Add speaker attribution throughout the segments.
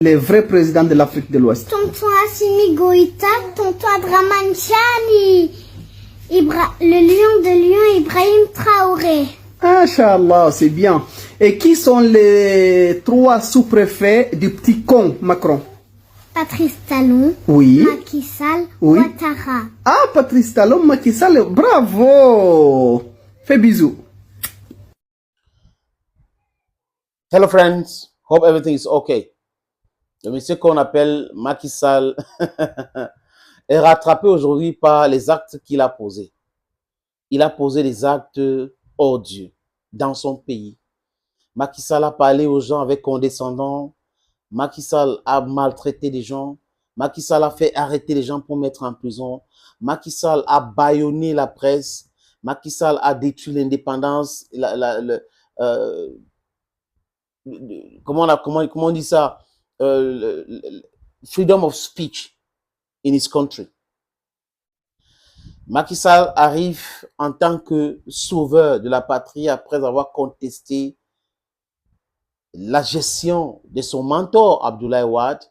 Speaker 1: les vrais présidents de l'Afrique de l'Ouest.
Speaker 2: Tonton Assimi Goïta, tonton Adraman Chani, le lion de Lyon, Ibrahim Traoré.
Speaker 1: Inch'Allah, c'est bien. Et qui sont les 3 sous-préfets du petit con Macron?
Speaker 2: Patrice Talon,
Speaker 1: oui.
Speaker 2: Macky Sall,
Speaker 1: oui.
Speaker 2: Ouattara.
Speaker 1: Ah, Patrice Talon, Macky Sall, bravo. Fais bisous.
Speaker 3: Hello friends, hope everything is okay. Le monsieur qu'on appelle Macky Sall est rattrapé aujourd'hui par les actes qu'il a posés. Il a posé des actes odieux dans son pays. Macky Sall a parlé aux gens avec condescendance. Macky Sall a maltraité des gens. Macky Sall a fait arrêter les gens pour mettre en prison. Macky Sall a bâillonné la presse. Macky Sall a détruit l'indépendance. Comment on dit ça? Freedom of speech in his country. Macky Sall arrive en tant que sauveur de la patrie après avoir contesté la gestion de son mentor Abdoulaye Wade.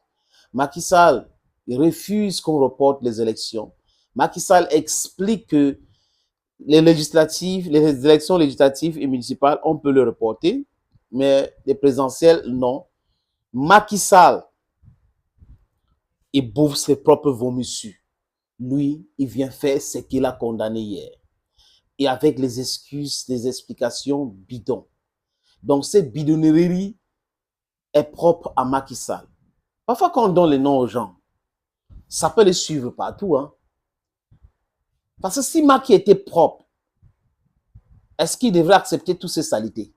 Speaker 3: Macky Sall refuse qu'on reporte les élections. Macky Sall explique que les élections législatives et municipales, on peut le reporter, mais les présidentielles, non. Macky Sall, il bouffe ses propres vomissures. Lui, il vient faire ce qu'il a condamné hier. Et avec les excuses, les explications bidons. Donc, cette bidonnerie est propre à Macky Sall. Parfois, quand on donne les noms aux gens, ça peut les suivre partout. Hein? Parce que si Macky était propre, est-ce qu'il devrait accepter toutes ces saletés?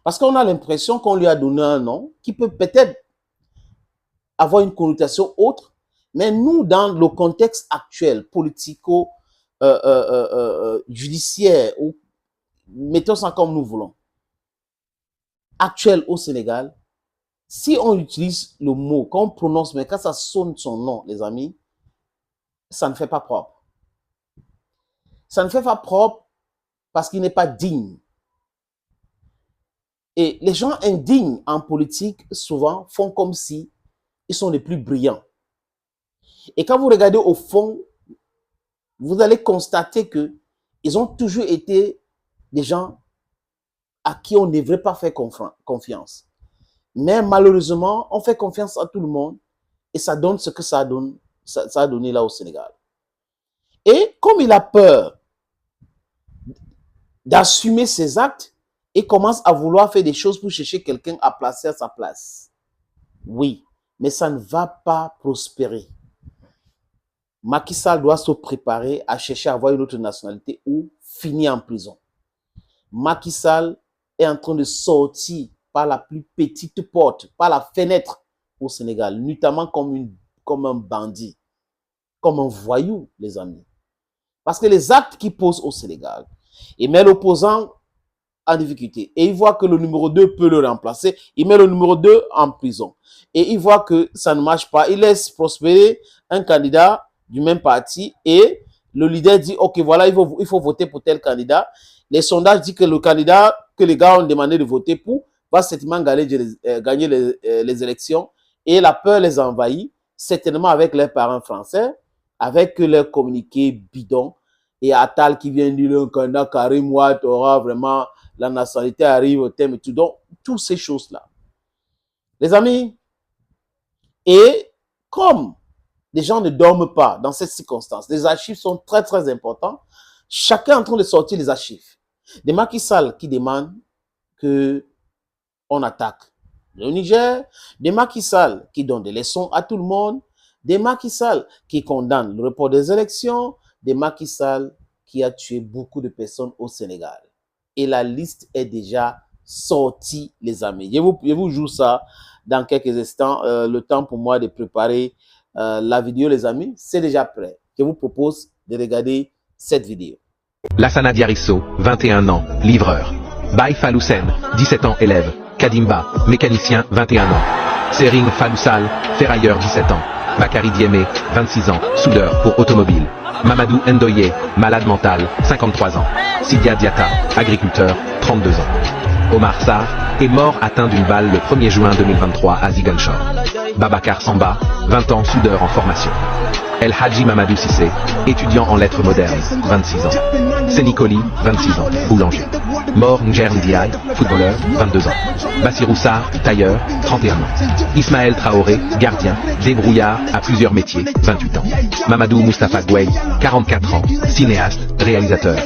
Speaker 3: Parce qu'on a l'impression qu'on lui a donné un nom qui peut peut-être avoir une connotation autre, mais nous, dans le contexte actuel, politico-judiciaire, ou mettons ça comme nous voulons, actuel au Sénégal, si on utilise le mot, quand on prononce, mais quand ça sonne son nom, les amis, ça ne fait pas propre. Ça ne fait pas propre parce qu'il n'est pas digne. Et les gens indignes en politique, souvent, font comme si ils sont les plus brillants. Et quand vous regardez au fond, vous allez constater que ils ont toujours été des gens à qui on ne devrait pas faire confiance. Mais malheureusement, on fait confiance à tout le monde et ça donne ce que ça a donné là au Sénégal. Et comme il a peur d'assumer ses actes, il commence à vouloir faire des choses pour chercher quelqu'un à placer à sa place. Oui, mais ça ne va pas prospérer. Macky Sall doit se préparer à chercher à avoir une autre nationalité ou finir en prison. Macky Sall est en train de sortir par la plus petite porte, par la fenêtre au Sénégal, notamment comme un bandit, comme un voyou, les amis. Parce que les actes qu'il pose au Sénégal, il met l'opposant en difficulté. Et il voit que le numéro 2 peut le remplacer. Il met le numéro 2 en prison. Et il voit que ça ne marche pas. Il laisse prospérer un candidat du même parti. Et le leader dit, OK, voilà, il faut voter pour tel candidat. Les sondages disent que le candidat que les gars ont demandé de voter pour va certainement gagner les élections. Et la peur les envahit, certainement avec leurs parents français, avec leurs communiqués bidons. Et Attal qui vient dire un candidat Karim Wade aura vraiment la nationalité arrive au thème et tout. Donc, toutes ces choses-là. Les amis, et comme les gens ne dorment pas dans cette circonstance, les archives sont très, très importants. Chacun est en train de sortir les archives. Des Macky Sall qui demandent qu'on attaque le Niger, des Macky Sall qui donnent des leçons à tout le monde, des Macky Sall qui condamnent le report des élections, des Macky Sall qui a tué beaucoup de personnes au Sénégal. Et la liste est déjà sortie, les amis. Je vous joue ça dans quelques instants. Le temps pour moi de préparer la vidéo, les amis, c'est déjà prêt. Je vous propose de regarder cette vidéo.
Speaker 4: Lassana Diarisso, 21 ans, livreur. Baye Faloussen, 17 ans, élève. Kadimba, mécanicien, 21 ans. Serine Faloussal, ferrailleur, 17 ans. Bakary Diémé, 26 ans, soudeur pour automobile. Mamadou Ndoye, malade mental, 53 ans. Sidia Diata, agriculteur, 32 ans. Omar Sarr, est mort atteint d'une balle le 1er juin 2023 à Ziguinchor. Babacar Samba, 20 ans, soudeur en formation. El Hadji Mamadou Sissé, étudiant en lettres modernes, 26 ans. Sénicoli, 26 ans, boulanger. Mor Njer Ndiaye, footballeur, 22 ans. Bassirou Sarr, tailleur, 31 ans. Ismaël Traoré, gardien, débrouillard, à plusieurs métiers, 28 ans. Mamadou Moustapha Gouey, 44 ans, cinéaste, réalisateur.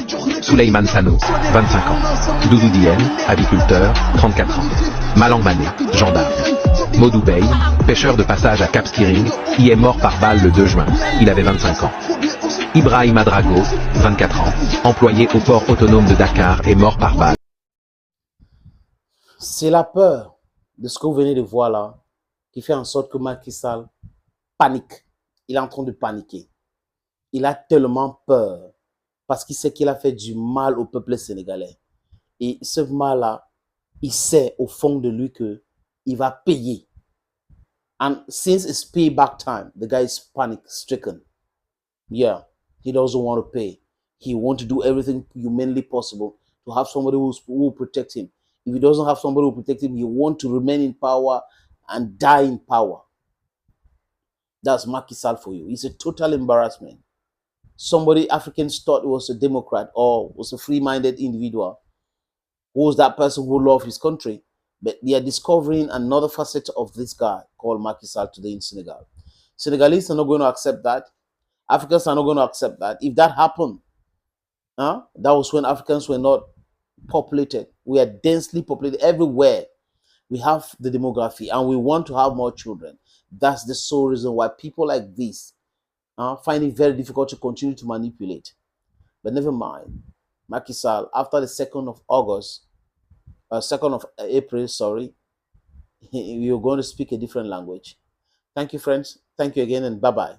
Speaker 4: Souleymane Sano, 25 ans. Doudou Diène, aviculteur, 34 ans. Malang Mané, gendarme. Modou Bey, pêcheur de passage à Cap Skiring, y est mort par balle le 2 juin. Il avait 25 ans. Ibrahima Drago, 24 ans, employé au port autonome de Dakar, est mort par balle.
Speaker 3: C'est la peur de ce que vous venez de voir là qui fait en sorte que Macky Sall panique. Il est en train de paniquer. Il a tellement peur parce qu'il sait qu'il a fait du mal au peuple sénégalais. Et ce mal-là, il sait au fond de lui que il va payer. And since it's payback time, the guy is panic stricken. Yeah, he doesn't want to pay. He wants to do everything humanly possible to have somebody who will protect him. If he doesn't have somebody who will protect him, he wants to remain in power and die in power. That's Macky Sall for you. It's a total embarrassment. Somebody Africans thought was a Democrat or was a free-minded individual. Who was that person who loved his country? But they are discovering another facet of this guy called Macky Sall today in Senegal. Senegalese are not going to accept that. Africans are not going to accept that. If that happened, that was when Africans were not populated. We are densely populated everywhere. We have the demography and we want to have more children. That's the sole reason why people like this find it very difficult to continue to manipulate. But never mind. Macky Sall, after the 2nd of August, 2nd of April, sorry, you're going to speak a different language. Thank you, friends. Thank you again, and bye-bye.